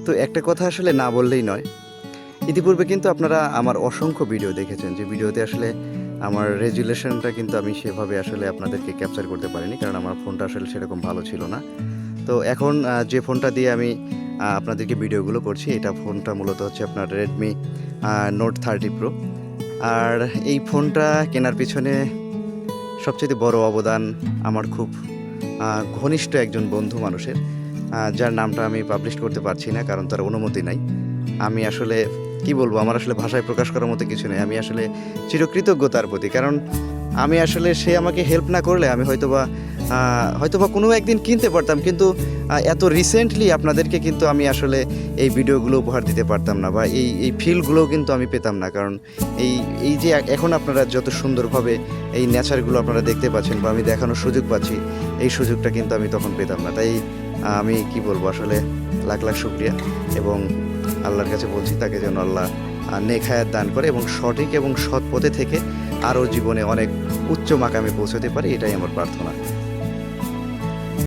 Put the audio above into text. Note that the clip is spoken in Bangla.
তো একটা কথা আসলে না বললেই নয়, ইতিপূর্বে কিন্তু আপনারা আমার অসংখ্য ভিডিও দেখেছেন, যে ভিডিওতে আসলে আমার রেজুলেশনটা কিন্তু আমি সেভাবে আসলে আপনাদেরকে ক্যাপচার করতে পারিনি, কারণ আমার ফোনটা আসলে সেরকম ভালো ছিল না। তো এখন যে ফোনটা দিয়ে আমি আপনাদেরকে ভিডিওগুলো করছি, এটা ফোনটা মূলত হচ্ছে আপনার রেডমি নোট 30 প্রো। আর এই ফোনটা কেনার পিছনে সবচেয়ে বড় অবদান আমার খুব ঘনিষ্ঠ একজন বন্ধু মানুষের, যার নামটা আমি পাবলিশ করতে পারছি না, কারণ তার অনুমতি নাই। আমি আসলে কি বলবো, আমার আসলে ভাষায় প্রকাশ করার মতো কিছু নেই। আমি আসলে চিরকৃতজ্ঞ তার প্রতি, কারণ আমি আসলে সে আমাকে হেল্প না করলে আমি হয়তোবা কোনো একদিন কিনতে পারতাম, কিন্তু এত রিসেন্টলি আপনাদেরকে কিন্তু আমি আসলে এই ভিডিওগুলো উপহার দিতে পারতাম না, বা এই ফিলগুলোও কিন্তু আমি পেতাম না। কারণ এই যে এখন আপনারা যত সুন্দরভাবে এই নেচারগুলো আপনারা দেখতে পাচ্ছেন, বা আমি দেখানোর সুযোগ পাচ্ছি, এই সুযোগটা কিন্তু আমি তখন পেতাম না। তাই আমি কি বলবো, আসলে লাখ লাখ শুকরিয়া, এবং আল্লাহর কাছে বলছি তাকে যেন আল্লাহ নেক হায়াত দান করে, এবং সঠিক এবং সৎ পথে থেকে আরও জীবনে অনেক উচ্চ মাকামে পৌঁছতে পারি, এটাই আমার প্রার্থনা।